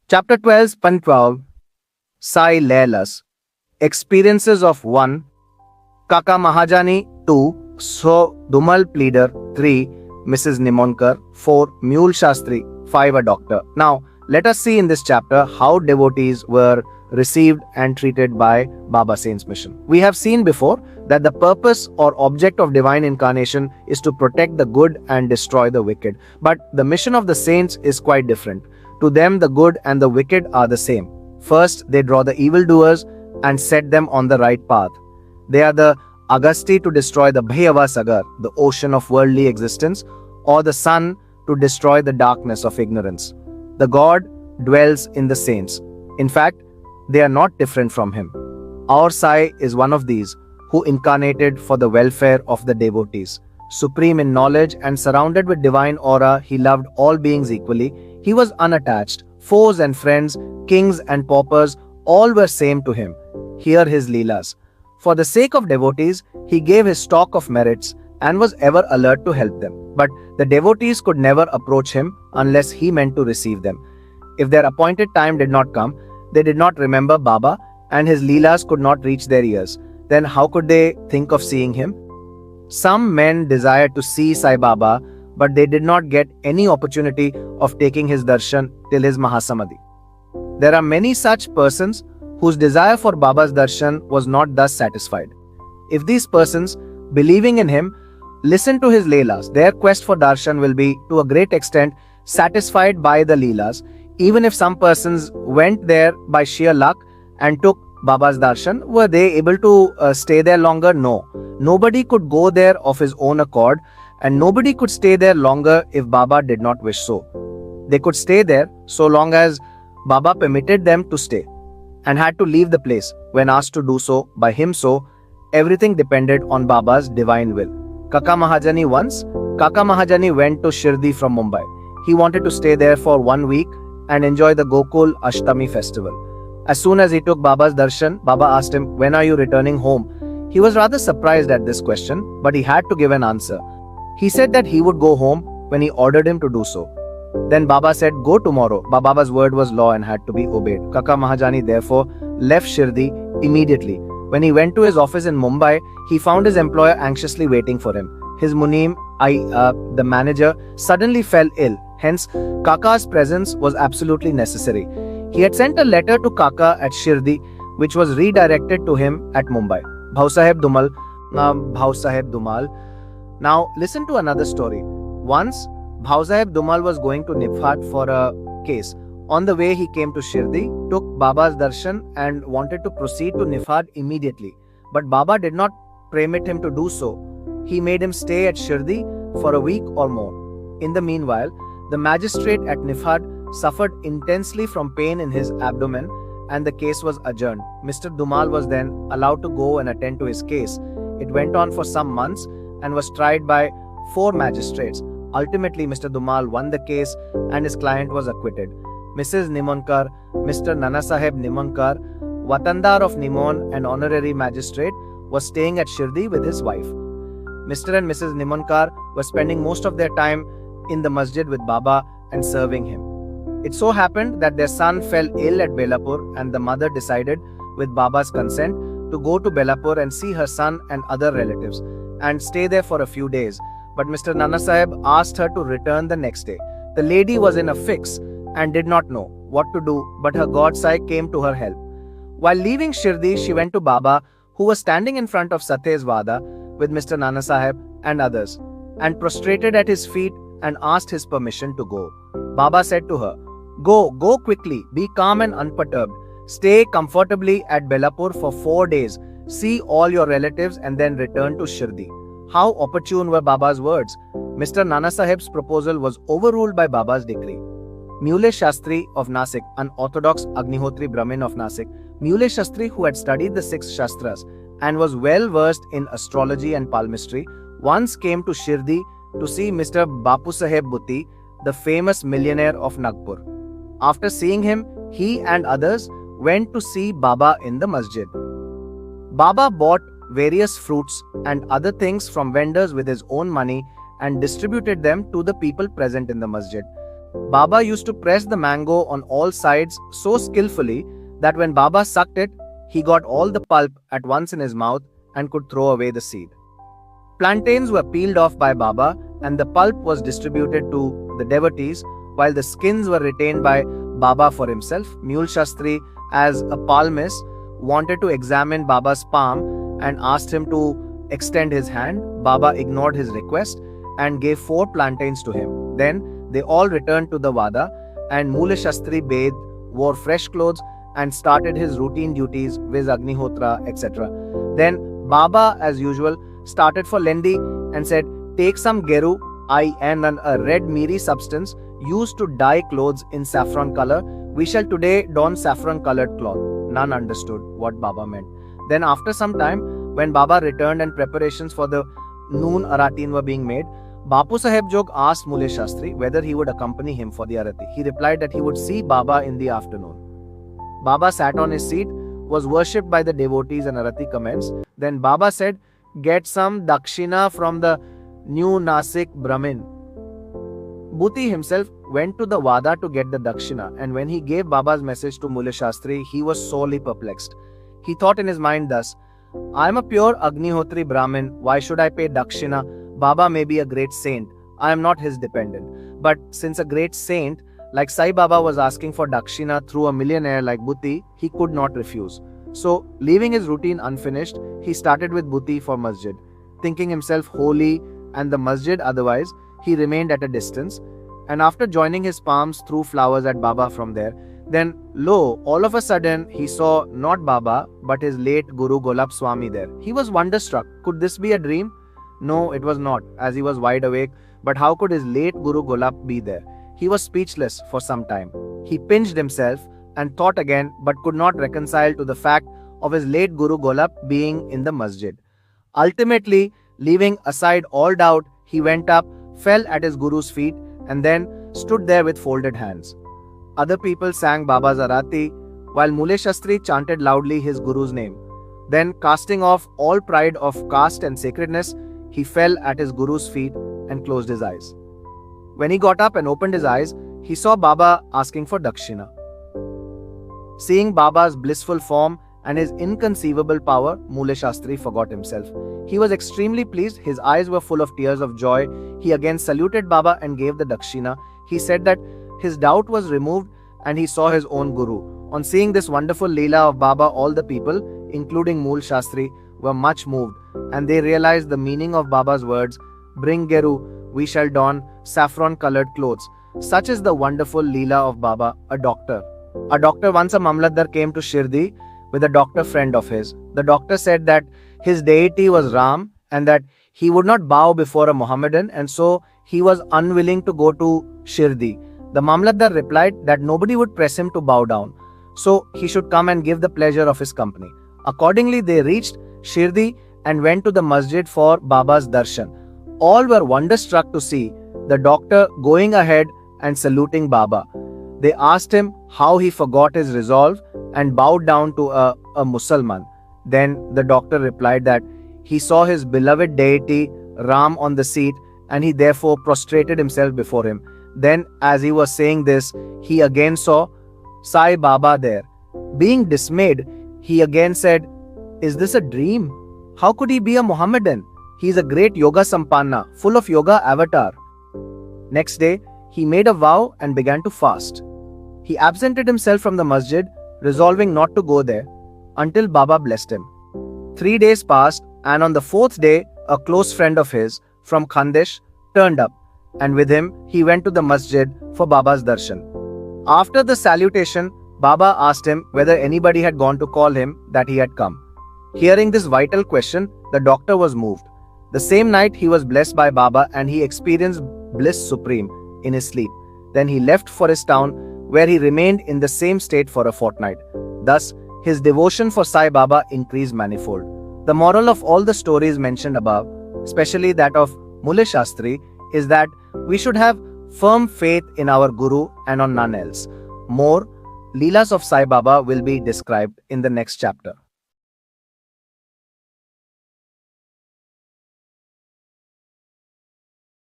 Chapter 12, Sai Leilas. Experiences of 1. Kaka Mahajani. 2. So Dumal Pleader. 3. Mrs. Nimonkar. 4. Mule Shastri. 5. A doctor. Now, let us see in this chapter how devotees were received and treated by Baba Saint's mission. We have seen before that the purpose or object of divine incarnation is to protect the good and destroy the wicked. But the mission of the saints is quite different. To them, the good and the wicked are the same. First, they draw the evildoers and set them on the right path. They are the Agasti to destroy the Bhayava Sagar, the ocean of worldly existence, or the sun to destroy the darkness of ignorance. The God dwells in the saints. In fact, they are not different from him. Our Sai is one of these, who incarnated for the welfare of the devotees. Supreme in knowledge and surrounded with divine aura, he loved all beings equally. He was unattached. Foes and friends, kings and paupers, all were same to him. Hear his leelas. For the sake of devotees, he gave his stock of merits and was ever alert to help them. But the devotees could never approach him unless he meant to receive them. If their appointed time did not come, they did not remember Baba and his leelas could not reach their ears. Then how could they think of seeing him? Some men desired to see Sai Baba, but they did not get any opportunity of taking his darshan till his Mahasamadhi. There are many such persons whose desire for Baba's darshan was not thus satisfied. If these persons, believing in him, listen to his leelas, their quest for darshan will be, to a great extent, satisfied by the leelas. Even if some persons went there by sheer luck and took Baba's darshan, were they able to stay there longer? No. Nobody could go there of his own accord, and nobody could stay there longer if Baba did not wish so. They could stay there so long as Baba permitted them to stay, and had to leave the place when asked to do so by him. So everything depended on Baba's divine will. Kaka Mahajani went to Shirdi from Mumbai. He wanted to stay there for 1 week and enjoy the Gokul Ashtami festival. As soon as he took Baba's darshan, Baba asked him, "When are you returning home?" He was rather surprised at this question, but he had to give an answer. He said that he would go home when he ordered him to do so. Then Baba said, "Go tomorrow." But Baba's word was law and had to be obeyed. Kaka Mahajani therefore left Shirdi immediately. When he went to his office in Mumbai, he found his employer anxiously waiting for him. His Munim, the manager, suddenly fell ill. Hence, Kaka's presence was absolutely necessary. He had sent a letter to Kaka at Shirdi, which was redirected to him at Mumbai. Bhau Saheb Dumal. Now, listen to another story. Once, Bhau Saheb Dumal was going to Nifhat for a case. On the way, he came to Shirdi, took Baba's darshan and wanted to proceed to Nifhat immediately. But Baba did not permit him to do so. He made him stay at Shirdi for a week or more. In the meanwhile, the magistrate at Nifhat suffered intensely from pain in his abdomen and the case was adjourned. Mr. Dumal was then allowed to go and attend to his case. It went on for some months and was tried by 4 magistrates. Ultimately, Mr. Dumal won the case and his client was acquitted. Mrs. Nimonkar, Mr. Nanasaheb Nimonkar, Watandar of Nimon and honorary magistrate, was staying at Shirdi with his wife. Mr. and Mrs. Nimonkar were spending most of their time in the masjid with Baba and serving him. It so happened that their son fell ill at Belapur and the mother decided, with Baba's consent, to go to Belapur and see her son and other relatives and stay there for a few days. But Mr. Nanasaheb asked her to return the next day. The lady was in a fix and did not know what to do, but her godsai came to her help. While leaving Shirdi, she went to Baba, who was standing in front of Satez Vada with Mr. Nanasaheb and others, and prostrated at his feet and asked his permission to go. Baba said to her, Go quickly, be calm and unperturbed. Stay comfortably at Belapur for 4 days, see all your relatives and then return to Shirdi." How opportune were Baba's words. Mr. Nanasaheb's proposal was overruled by Baba's decree. Mule Shastri of Nasik, an orthodox Agnihotri Brahmin of Nasik, Mule Shastri, who had studied the 6 Shastras and was well versed in astrology and palmistry, once came to Shirdi to see Mr. Bapu Saheb Butti, the famous millionaire of Nagpur. After seeing him, he and others went to see Baba in the masjid. Baba bought various fruits and other things from vendors with his own money and distributed them to the people present in the masjid. Baba used to press the mango on all sides so skillfully that when Baba sucked it, he got all the pulp at once in his mouth and could throw away the seed. Plantains were peeled off by Baba and the pulp was distributed to the devotees while the skins were retained by Baba for himself. Mule Shastri, as a palmist, wanted to examine Baba's palm and asked him to extend his hand. Baba ignored his request and gave 4 plantains to him. Then they all returned to the Vada and Mule Shastri bathed, wore fresh clothes and started his routine duties viz Agnihotra, etc. Then Baba, as usual, started for Lendi and said, "Take some geru, and a red meaty substance used to dye clothes in saffron color. We shall today don saffron colored cloth." None understood what Baba meant. Then after some time, when Baba returned and preparations for the noon aratin were being made, Bapu Saheb Jog asked Mule Shastri whether he would accompany him for the arati. He replied that he would see Baba in the afternoon. Baba sat on his seat, was worshipped by the devotees and arati commenced. Then Baba said, "Get some dakshina from the new Nasik Brahmin." Bhuti himself went to the Vada to get the dakshina, and when he gave Baba's message to Mule Shastri, he was sorely perplexed. He thought in his mind thus, "I am a pure Agnihotri Brahmin, why should I pay dakshina? Baba may be a great saint, I am not his dependent." But since a great saint like Sai Baba was asking for dakshina through a millionaire like Bhuti, he could not refuse. So, leaving his routine unfinished, he started with Bhuti for masjid. Thinking himself holy and the masjid otherwise, he remained at a distance, and after joining his palms threw flowers at Baba from there. Then, lo, all of a sudden, he saw not Baba, but his late Guru Golab Swami there. He was wonderstruck. Could this be a dream? No, it was not, as he was wide awake. But how could his late Guru Golab be there? He was speechless for some time. He pinched himself and thought again, but could not reconcile to the fact of his late Guru Golab being in the masjid. Ultimately, leaving aside all doubt, he went up, fell at his Guru's feet, and then stood there with folded hands. Other people sang Baba's Arati, while Mule Shastri chanted loudly his Guru's name. Then, casting off all pride of caste and sacredness, he fell at his Guru's feet and closed his eyes. When he got up and opened his eyes, he saw Baba asking for dakshina. Seeing Baba's blissful form and his inconceivable power, Mule Shastri forgot himself. He was extremely pleased. His eyes were full of tears of joy. He again saluted Baba and gave the dakshina. He said that his doubt was removed and he saw his own Guru. On seeing this wonderful Leela of Baba, all the people, including Mule Shastri, were much moved, and they realized the meaning of Baba's words, "Bring geru, we shall don saffron-colored clothes." Such is the wonderful Leela of Baba, a doctor. Once a Mamlatdar came to Shirdi with a doctor friend of his. The doctor said that his deity was Ram and that he would not bow before a Mohammedan, and so he was unwilling to go to Shirdi. The Mamlatdar replied that nobody would press him to bow down, so he should come and give the pleasure of his company. Accordingly, they reached Shirdi and went to the masjid for Baba's darshan. All were wonderstruck to see the doctor going ahead and saluting Baba. They asked him how he forgot his resolve and bowed down to a Musalman. Then the doctor replied that he saw his beloved deity Ram on the seat and he therefore prostrated himself before him. Then, as he was saying this, he again saw Sai Baba there. Being dismayed, he again said, "Is this a dream? How could he be a Mohammedan? He is a great yoga sampanna, full of yoga avatar." Next day, he made a vow and began to fast. He absented himself from the masjid, resolving not to go there, until Baba blessed him. 3 days passed, and on the 4th day, a close friend of his from Khandesh turned up, and with him, he went to the masjid for Baba's darshan. After the salutation, Baba asked him whether anybody had gone to call him that he had come. Hearing this vital question, the doctor was moved. The same night, he was blessed by Baba and he experienced bliss supreme in his sleep. Then he left for his town, where he remained in the same state for a fortnight. Thus, his devotion for Sai Baba increased manifold. The moral of all the stories mentioned above, especially that of Mule Shastri, is that we should have firm faith in our Guru and on none else. More Leelas of Sai Baba will be described in the next chapter.